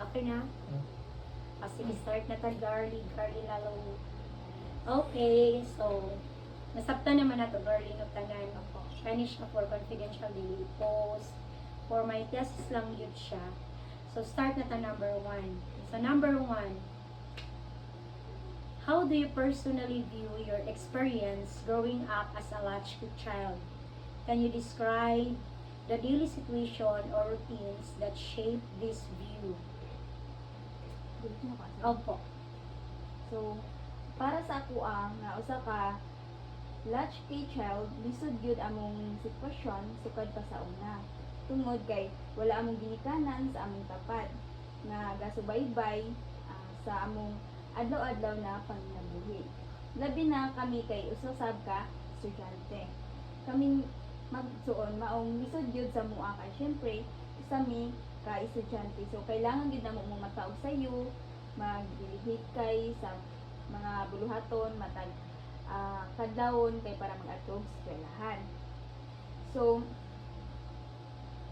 Okay na? Kasi start na ta girly lalo. Okay, so nasabta naman na to girly no tanan. Finish na for confidential daily post. For my thesis lang yun siya. So start na ta number 1. So number 1, how do you personally view your experience growing up as a latchkey child? Can you describe the daily situation or routines that shape this view? Opo. So, para sa ako nga usa ka latchkey child, lisod gyud among sitwasyon sukad pa sa una. Tungod kay wala among ginikanan sa among tapat nga gasubaybay sa among adlaw-adlaw na panginabuhi. Labi na kami kay usasab ka estudyante. Kaming magsuon maong lisod gyud sa mua kay syempre isa mi ka estudyante. So kailangan gyud namo mong mataog sayo, magdilihit kay sa mga buluhaton matag kadlawon kay para mag-atog sa eskwelahan. So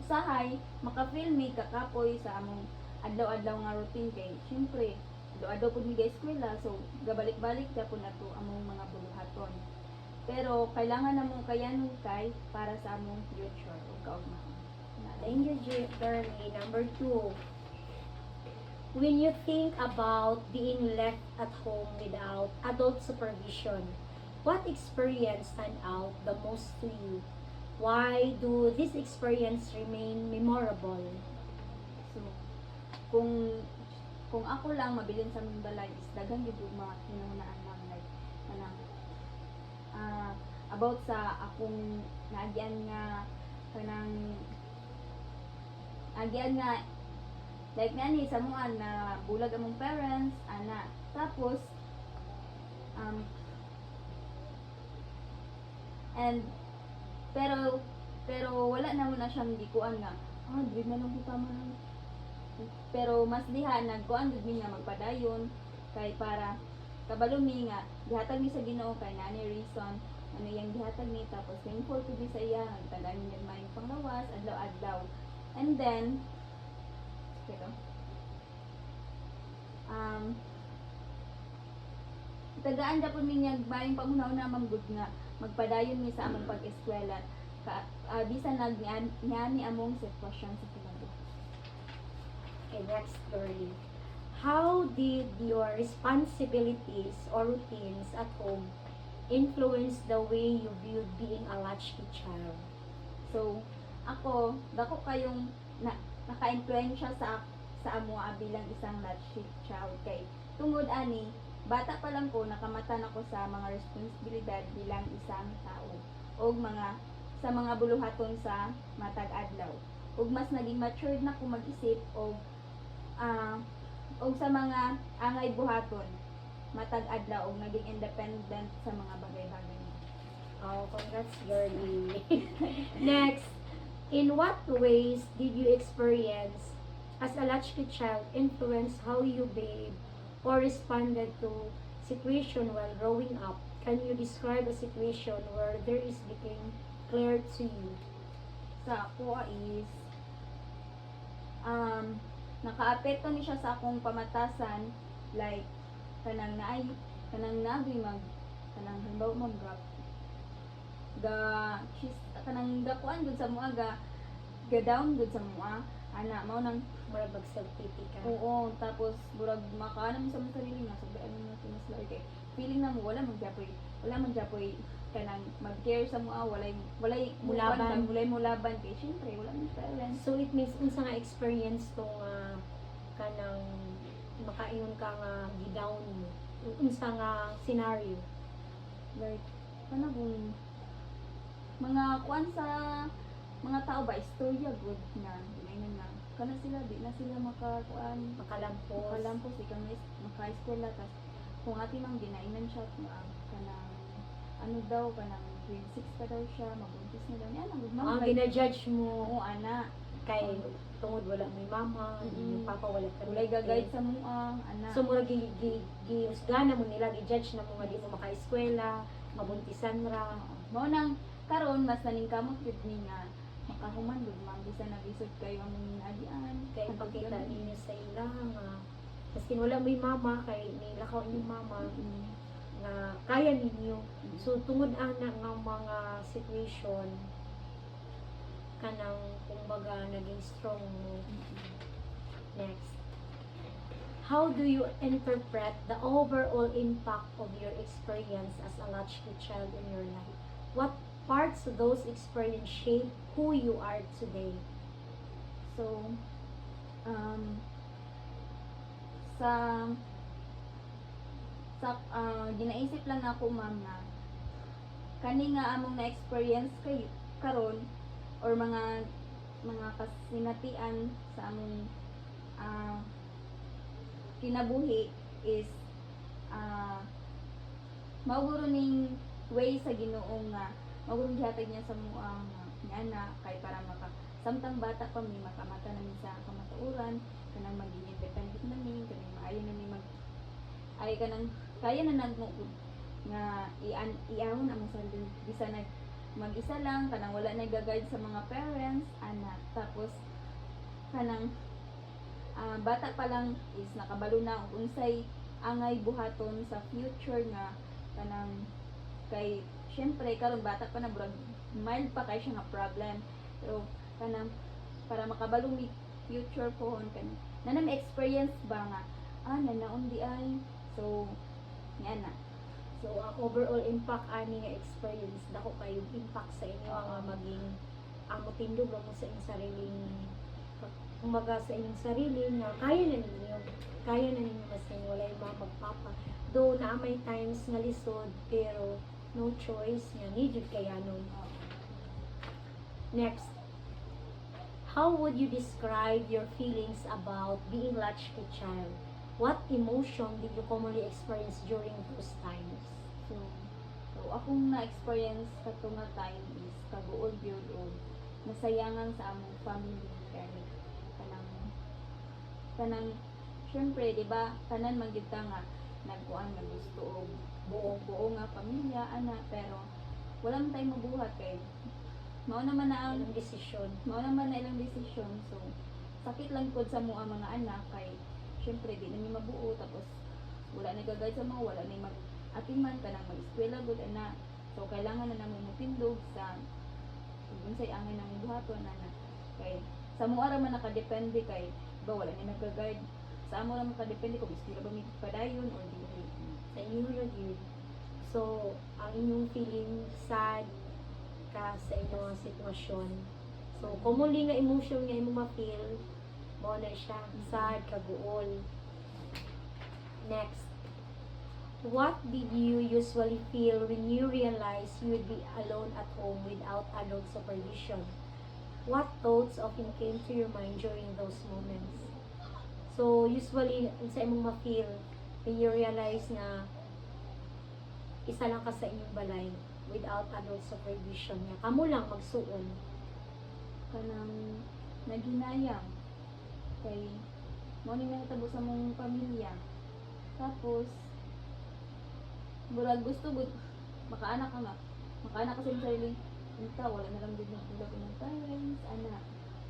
usahay maka-feel mi kakapoy sa among adlaw-adlaw nga routine kay syempre adlaw-adlaw pud mi ga eskwela, so gabalik-balik gyapon nato among mga buluhaton. Pero kailangan namong kayanon kay para sa among future ug kaugmaon. Thank you, Girlie. Number 2, when you think about being left at home without adult supervision, what experience stand out the most to you? Why do this experience remain memorable? So kung ako lang mabilin sa among balay is daghan gyud og mga hinunaan lang like kanang about sa akong naagian nga kanang agian nga like nani sa mga na bulag among parents ana tapos and pero wala naman na siyang gikuan nga dili na lang kita man, pero mas diha nagkuan gud mi nga magpadayon kay para kabalo mi nga gihatag mi sa Ginoo kay nani reason ano yang gihatag mi tapos thankful to be sa iya nagtagaan mi mayong panglawas adlaw-adlaw. And then pero tagaan dapat minyag bayang pamunaw-na mamgud nga magpadayon mi sa among pag-eskwela bisan nagnyani among sitwasyon sa kinabuhi. Okay, next story. How did your responsibilities or routines at home influence the way you viewed being a latchkey child? So ako dako kayong naka-influensya sa amo bilang isang latchkey child kay tungod ani bata pa lang ko nakamatan ako sa mga responsibilidad bilang isang tao og sa mga buluhaton sa matag adlaw ug mas naging matured na ko mag-isip og sa mga angay buhaton matag adlaw og naging independent sa mga bagay-bagay. Oh, congrats, girlie. Next, in what ways did you experience as a latchkey child influence how you behave or responded to situation while growing up? Can you describe a situation where there is became clear to you? Sa ako is nakaapekto ni siya sa akong pamatasan like kanang nagoy kanang halimbawa kanang dakuan gud sa mua ga down gud sa mua ana mao nang Mura mag-self-pity ka. oo tapos burag makaanam sa mga sarili nga sabi ano na tinuslay kay feeling na mo wala man japoy kanang mag-care sa mua walay mulaban kay syempre wala man parents. So it means unsa nga experience to nga kanang makaingon ka nga gidown mo? Unsa nga scenario? Like kanang mga kuan sa mga tao ba istorya good nga ginayon na kana sila di na sila makakuan makalampos ikaw na maka-eskwela tas kung atin ang ginainan siya kanang ano daw kanang grade 6 pa daw siya mabuntis na daw niya nang gina-judge mo oo ana kay tungod wala may mama, yung papa wala ka walay gagayad sa mua ana so mura giusgana mo nila gi-judge na mo nga di mo maka-eskwela mabuntisan ra mao nang karon mas naningkamot gid ni nga makahuman gud ma'am bisan nabisod kayo among adian Kaya ipakita ninyo sa ilang nga maskin wala may mama kay nilakaw inyong mama nga kaya ninyo. So tungod ana nga mga situation kanang kumbaga naging strong mo. Next, how do you interpret the overall impact of your experience as a latchkey child in your life? What parts of those experiences shape who you are today? So, sa ginaisip lang ako ma'am na kani nga among na-experience kay karon or mga kasinatian sa among kinabuhi is mao ning way sa Ginoo nga mao ning gihatag niya sa mga anak kay para samtang bata pa mi makamata namin sa kamatuoran kanang maging independent namin kanang maayo namin ay kanang kaya na nagmugod nga iahon ang sarili bisa nag mag-isa lang kanang wala na guide sa mga parents anak tapos kanang bata pa lang is nakabalo na kung unsay angay buhaton sa future nga kanang kay syempre karon bata pa na burag mild pa kay siya nga problem pero kanang para makabalo mi future pohon kanang nanam experience ba nga nanaon di ay so nga na. So, ang overall impact ani nga experience dako kayo impact sa inyo nga maging ang motindog mo sa inyong sariling kumbaga sa inyong sarili nga kaya na ninyo masin walay mga magpapa though na may times nga lisod pero no choice nga need yun kaya nun. Next, how would you describe your feelings about being latchkey child? What emotion did you commonly experience during those times? So akong na-experience kato nga time is kaguol gyud og nasayangan sa among family kay kanang syempre di ba tanan man gyud ta nga nagkuan nga gusto og buo nga pamilya ana pero wala man tay mabuhat kay mao naman na ang Anong desisyon? mao naman na ilang desisyon so sakit lang pod sa mga anak kay syempre di na mi mabuo tapos wala na gagay sa mga wala na mag-atiman ka nang mag-eskwela gud ana so kailangan na namo mutindog sa unsay angay nang buhaton ana kay sa mo ara man nakadepende kay ba wala ni nagga-guide sa amo ra man nakadepende kung eskwela ba mi padayon or dili Sa inyo ra gyud. So, ang inyong feeling sad ka sa inyong sitwasyon. So, commonly nga emotion nga imo ma-feel mo na siya sad, kaguol. Next, what did you usually feel when you realized you would be alone at home without adult supervision? What thoughts often came to your mind during those moments? So, usually, sa imong ma-feel when you realize na isa lang ka sa inyong balay without adult supervision nga kamo lang magsuon. kanang naghinayang kay mo ni nahitabo sa mong pamilya tapos murag gusto gud makaanak ka sa imong sarili unta wala na lang gud nagbulag ng parents ana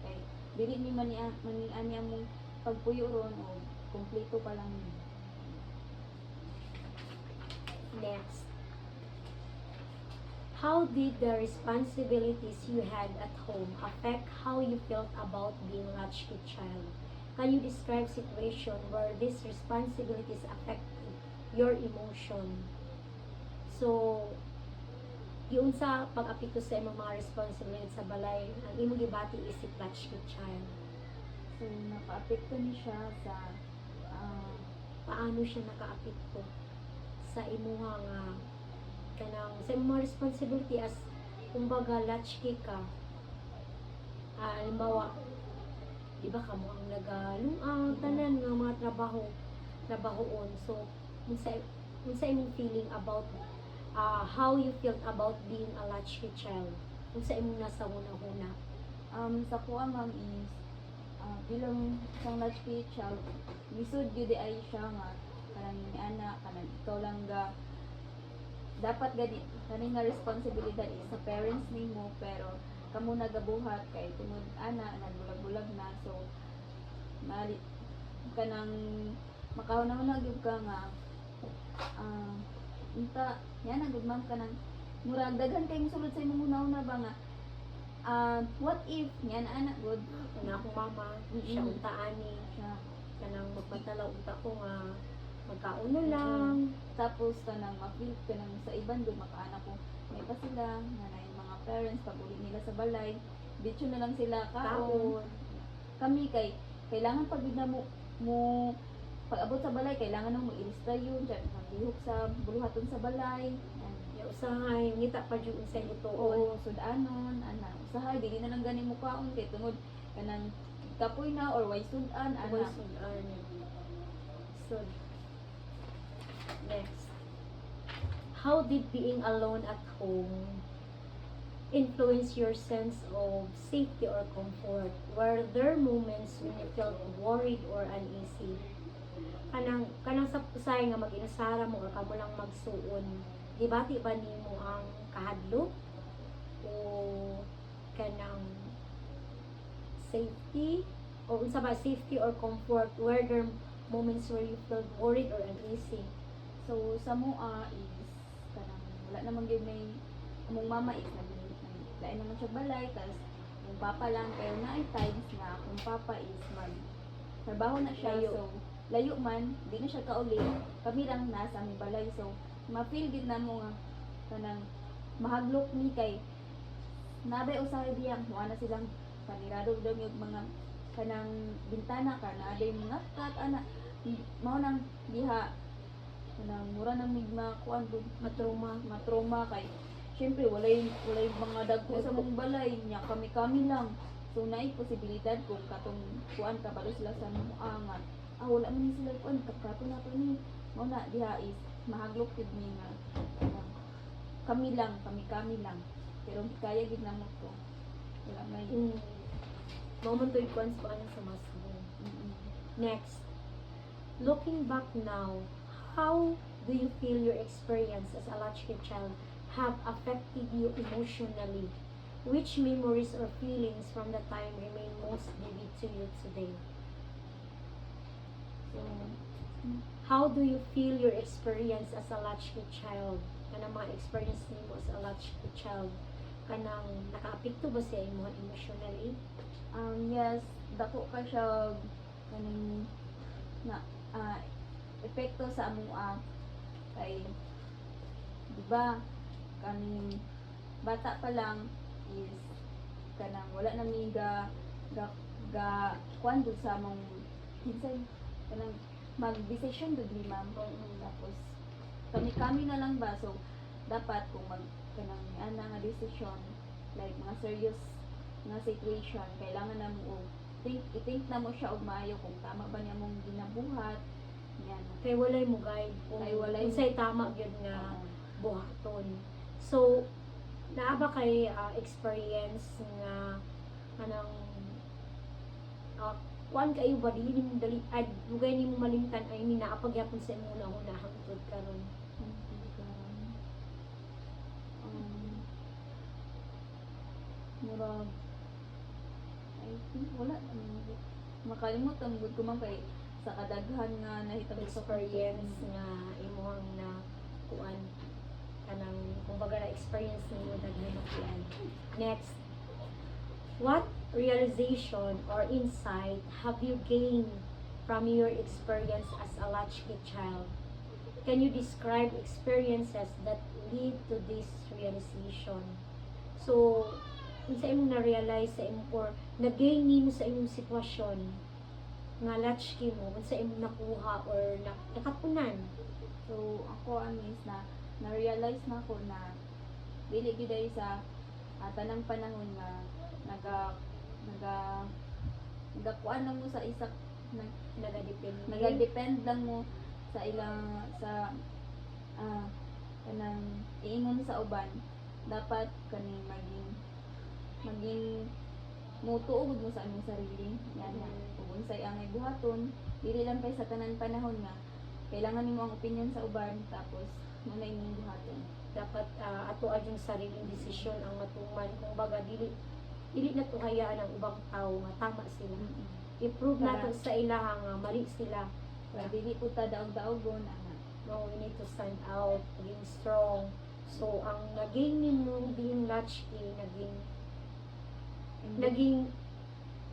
kay dili ni man ani among pagpuyo ron o kumpleto pa lang ni. Next, how did the responsibilities you had at home affect how you felt about being latchkey child? Can you describe situation where these responsibilities affected your emotion? So, yun sa pag-apito sa imong mga responsibilities sa balay, ang imong gibati is si latchkey child. So nakaapekto ni siya sa Paano siya nakaapekto sa imuha nga kanang sa imong mga responsibility as kumbaga latchkey ka. Halimbawa, di ba kamo ang nagaluang tanan nga mga trabahoon. So, unsa imong feeling about how you felt about being a latchkey child? Unsa imong nasa huna-huna? sa kuha ma'am is bilang isang latchkey child lisod gyud ay siya nga kanang ni anak kanang ikaw lang dapat gani kani nga responsibilidad is sa parents nimo pero kamo nagabuhat kay tungod ana nagbulag-bulag na, so mali kanang makahuna-huna gyud ka nga unta yan ang good ma'am kanang murag daghan kay mosulod sa imong una-una ba nga what if yan anak good Kana akong mama, siya Mm-mm. unta ani, siya. kanang magpatala unta ko nga magkauno lang. Tapos kanang ma-feel kanang sa iban good makaanak ko may pa sila nga na yung mga parents pag uli nila sa balay dito na lang sila kaon. Kaon. Kami kay kailangan pag na mo pag abot sa balay kailangan nang mo-ilista yun dyan maglihok sa buluhaton sa balay. Yan. Yung usahay, ngita pa dyan sa lutoon. Oo, sudanon, ana. Usahay, dili na lang gani mo kaon kay tungod kanang kapoy na or way sudan, ana. Boys and So, next. How did being alone at home influence your sense of safety or comfort? Were there moments when you felt worried or uneasy? Kanang sa pusay nga mag-inasara mo or kamo lang magsuon, gibati ba nimo ang kahadlok o kanang safety o unsa ba safety or comfort? Were there moments where you felt worried or uneasy? So sa mua is kanang wala namang gyud may among mama is lain naman siya balay tas yung papa lang pero naay times nga akong papa is trabaho na siya Layo. so layo man di na siya kauli kami lang nasa aming balay so ma-feel gid namo nga kanang mahaglok ni kay nabay usahay diya mo na silang panirado daw yung mga kanang bintana ka na aday mga kat ana mao nang diha kanang mura nang migma kuan gud matroma kay syempre walay mga dagko sa mong balay nya kami lang so naay posibilidad kung katong kuan kabalo sila sa mong angat wala man ni sila kuan kato na to ni mao na diha is mahaglok gid ni nga kami lang pero kaya gid namo to wala may Moment to ikuan sa ano sa masbo. Next, looking back now, how do you feel your experience as a latchkey child have affected you emotionally? Which memories or feelings from the time remain most vivid to you today? So, how do you feel your experience as a latchkey child? Kanang mga experience nimo as a latchkey child? Kanang nakaapekto ba sa imo emotionally? Yes, dako ka siya kaning na epekto sa among kay di ba kaning bata pa lang is kanang wala na mi ga kuan dun sa among kinsay kanang mag-decision dun ni ma'am tapos kami na lang ba so dapat kung kanang ana nga decision like mga serious nga situation kailangan na mo i-think na mo siya og maayo kung tama ba niya mong ginabuhat yan Kay walay mo guide kung Kay walay unsay tama gyud nga buhaton. So naa ba kay experience nga kanang kuan kayo ba dili nimo dali ad lugay nimo malimtan ay ni naapagyapon sa imong una hangtod karon. murag I think wala makalimot ang gud ko man kay sa kadaghan nga nahitabo sa Experience nga imong na kuan kanang kumbaga na experience nimo daghan na kuan. Next, what realization or insight have you gained from your experience as a latchkey child? Can you describe experiences that lead to this realization? So, unsa imong na-realize sa imong or na-gain nimo sa imong sitwasyon nga latchkey mo, unsa imong nakuha or nakatunan? So ako amis na-realize na ko na dili gyud ay sa tanang panahon nga nagakuan lang mo sa isa nagadepend lang mo sa ilang sa kanang iingon sa uban dapat kaning maging mutuo gud mo sa among sarili yan kung unsay angay buhaton dili lang kay sa tanan panahon nga kailangan nimo ang opinion sa uban tapos mo na imong buhaton Dapat ato yung sariling desisyon ang matuman kung baga dili dili na to hayaan ang ubang tao nga tama sila. I-prove Para- nato sa ilaha nga mali sila. Para dili po ta daog-daogon ana. No, we need to stand out, being strong. So, ang naging nimo being latchkey, naging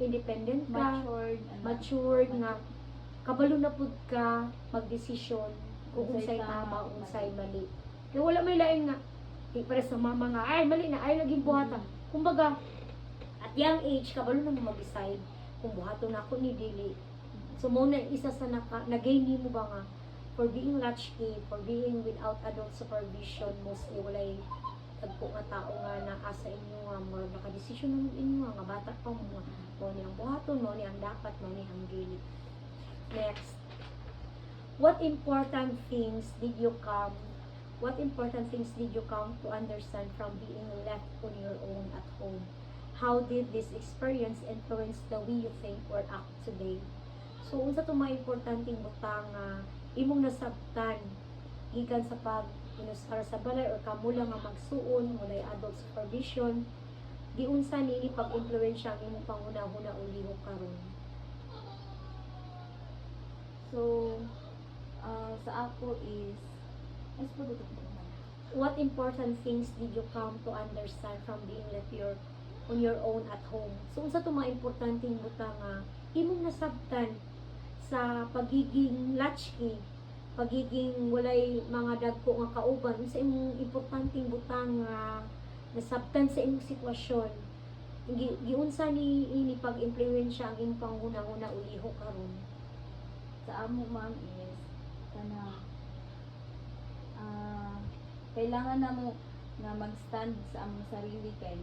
independent ka, Matured ana. matured nga, kabalo na pud ka magdesisyon kung Unsay unsay tama, tama, unsay mali. Kaya wala may lain nga, di para sa mama nga, ay mali na, ay naging buhata. Kumbaga, at young age, kabalo na mo mag-decide kung buhato na ako ni dili. So, muna isa sa nag-gain mo ba nga, for being latchkey, for being without adult supervision, mostly walay tagpo nga tao nga naasa inyo nga, mura nakadesisyon naman inyo nga, bata pa mo nga, mo ni ang buhaton, mo ni ang dapat, mo ni ang dili. Next, what important things did you come to understand from being left on your own at home? How did this experience influence the way you think or act today? So, unsa to mga importanteng butang nga imong nasabtan gikan sa pag-inusar sa balay or kamo lang nga magsuon, walay adult supervision, di unsa nini pag-impluwensya ang imong panguna-una o lihok karon? So sa ako is What important things did you come to understand from being left on your own at home? So, unsa to mga importanteng butang nga imong nasabtan sa pagiging latchkey, pagiging walay mga dagko nga kauban, unsa imong importanteng butang nga nasabtan sa imong sitwasyon? Giunsa ni ini pag-impluwensya ang imong panghuna-huna o lihok karon? sa amo ma'am is kana kailangan na mo nga mag-stand sa among sarili kay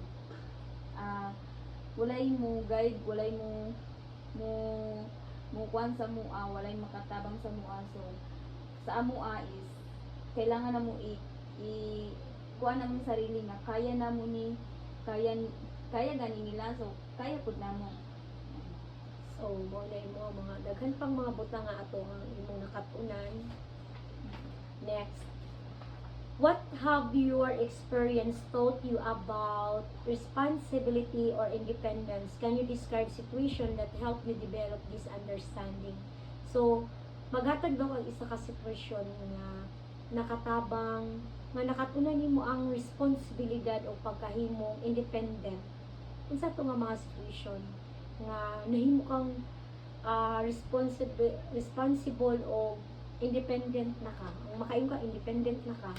walay mo guide, walay mo kuan sa mua, walay makatabang sa mua. So sa amua is kailangan na mo kuan na mo sarili nga kaya na mo ni kaya gani nila, so kaya pud na mo. So, mo na mo mga daghan pang mga butang nga ato ang imong nakatunan. Next, what have your experience taught you about responsibility or independence? Can you describe situation that helped you develop this understanding? So, maghatag daw ang isa ka sitwasyon nga nakatabang, nga nakatunan nimo ang responsibilidad o pagkahimong independent. Unsa to nga mga situation nga nahimo kang responsible o independent na ka. Ang makain ka, independent na ka.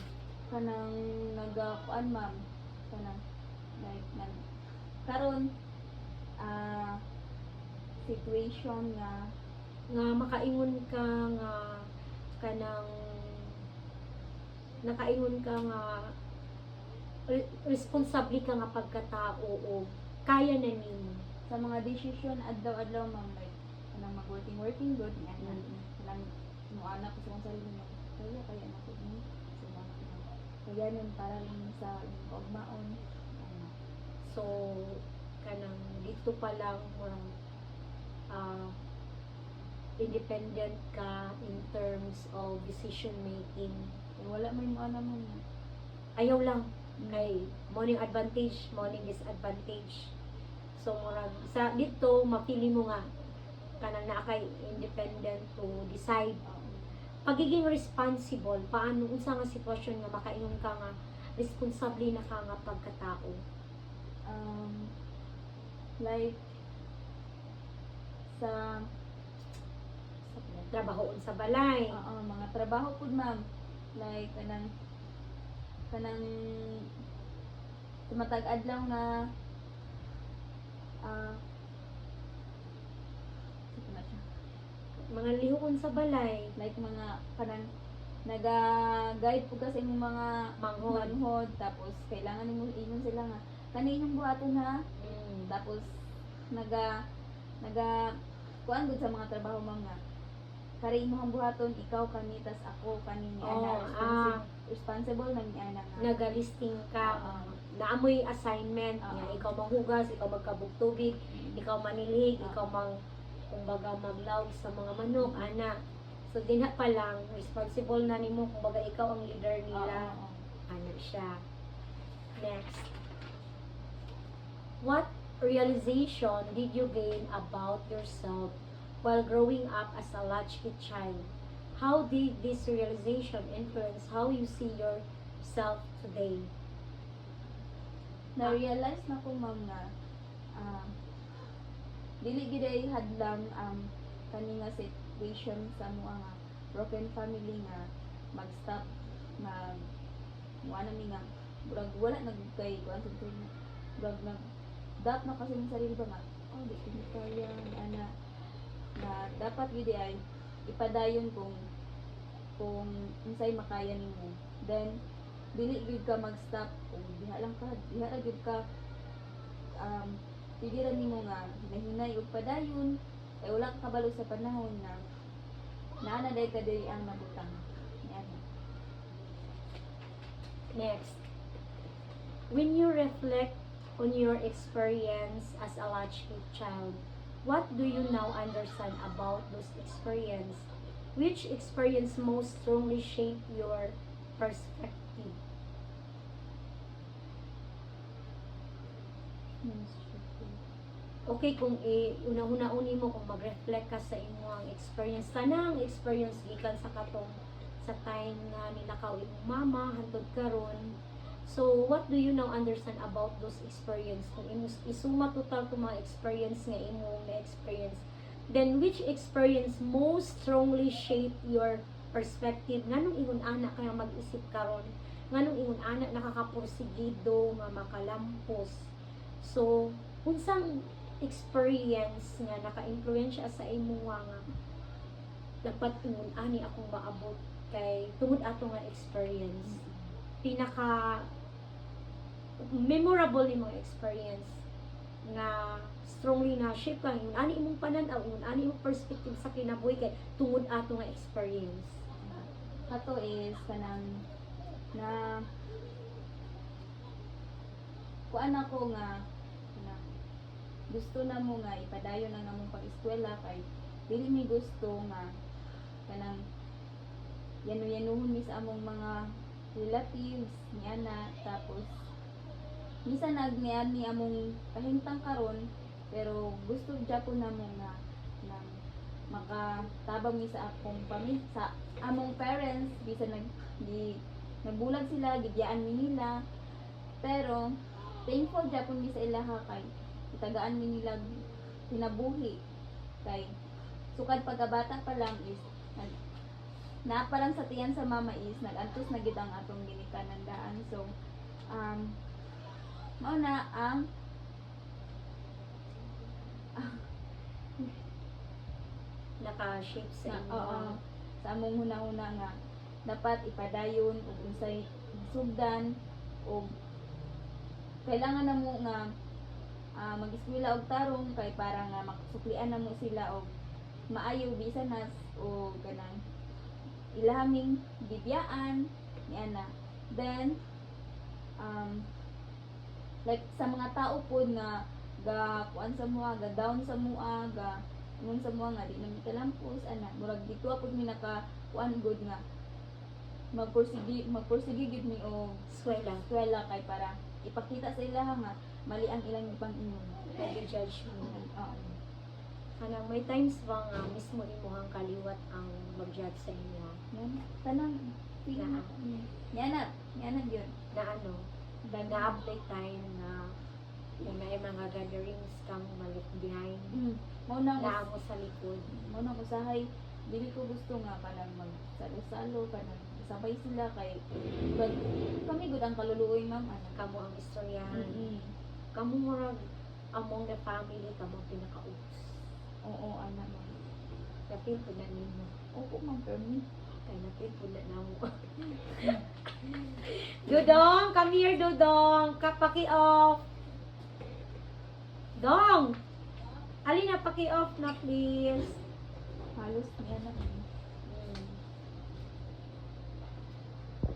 Kanang nagakuan ma'am, kanang like karon situation nga makaingon ka nga kanang nakaingon ka nga responsable ka nga pagkatao o kaya na nimo sa mga decision adlaw-adlaw ma'am, like kanang working good nga kanang mo anak ko sa akong sarili nga kaya na ko ni sila kaya nun para lang sa pagmaon. so kanang dito pa lang murang independent ka in terms of decision making. Wala may mo alam mo Ayaw lang kay morning advantage, morning disadvantage. So murag sa dito mapili mo nga kanang naa kay independent to decide. Pagiging responsible, paano unsa nga sitwasyon nga makaingon ka nga responsable na ka nga pagkatao? Like sa Trabahoon sa balay. mga trabaho pud ma'am, like kanang tumatag adlaw nga Mga lihokon sa balay. like mga kanang naga-guide po kasi yung mga manghod, tapos kailangan nimo ingon sila nga kaninong buhaton ha, tapos naga kuan gud sa mga trabaho ma'am nga kari imong buhaton ikaw kani tas ako kani ni ana responsible na ni ana nga Nagalisting ka. Naamoy assignment nga ikaw manghugas, ikaw magkabog tubig, ikaw manilhig, ikaw kumbaga maglaw sa mga manok, ana. So dinha pa lang responsible na nimo kumbaga ikaw ang leader nila. Ano siya. Next. What realization did you gain about yourself while growing up as a latchkey child? How did this realization influence how you see yourself today? Na-realize na ko ma'am na dili gid ay hadlang kani nga situation sa mga broken family nga mag-stop wala mi nga murag wala nagkay kuan sa murag nag na kasi ng sarili ba nga di ko kaya ana na dapat gid ay ipadayon kung unsay makaya nimo, then dili gid ka mag-stop o diha lang gid ka pigilan nimo nga hinahinay og padayon kay wala ka kabalo sa panahon na naana day ka diri ang nabutang. Yan. Next, when you reflect on your experience as a latchkey child, what do you now understand about those experience? Which experience most strongly shaped your perspective? Okay, kung una-una-uni mo kung mag-reflect ka sa imong experience, tanang experience gikan sa katong sa time na nilakaw imong mama hantod karon. So, what do you now understand about those experience? Kung isuma total to mga experience nga imong na-experience, then which experience most strongly shape your perspective? Nganong ingon ana ka nga mag-isip karon? Nganong ingon ana nakakapursigido nga makalampos? So, unsang experience nga naka-impluwensya sa imo nga dapat ingon ani akong maabot kay tungod ato nga experience? Pinaka memorable ni mga experience nga strongly na shape kang ingon ani imong pananaw, ingon ani imong perspective sa kinabuhi kay tungod ato nga experience. Kato is kanang na kuan ako nga gusto na mo nga ipadayon ang among pag-eskwela kay dili mi gusto nga kanang yanu-yanuhon mi sa among mga relatives niana, tapos minsan nagnian ni among kahimtang karon pero gusto gyapon namo nga nang makatabang mi sa akong pamilya sa among parents bisan nagbulag sila gigyaan mi nila, pero thankful gyapon mi sa ilaha kay itagaan mi nila kinabuhi kay sukad pagkabata pa lang is naa pa lang sa tiyan sa mama is nagantos na gid ang atong ginikanandaan. So mao na ang Naka-shape sa imo. Sa among hunahuna nga dapat ipadayon ug unsay sugdan ug kailangan namo nga mag-eskwela og tarong kay para nga makasuklian namo sila og maayo bisan nas o ganang ilahaming bibyaan niana. Then like sa mga tao pod nga ga kuan sa mua, ga down sa mua, ga nung sa mua nga di na mitalampos ana murag dito pod mi naka kuan good nga magpursige gid mi og eskwela kay para ipakita sa ilaha nga mali ang ilang pang-ingon Kay judge mo. oo. Kanang may times ba nga mismo imuhang kaliwat ang mag-judge sa inyo? Yan tanang Na. yana gyud Na ano? Na-update time na yung may mga gatherings kang malik behind mo nang na mo sa likod. usahay dili ko gusto nga kanang magsalo-salo kanang sabay sila kay but kami gud ang kaluluoy ma'am ana Kamo ang istoryahan. mm Kamo murag among the family, kamo pinaka-ups. oo ana ma'am Kapil po na nimo. opo ma'am permi Kaya napil po na mo. Dudong! Come here, Dudong! Paki-off! Dong! Alina, paki-off na please. halos niya na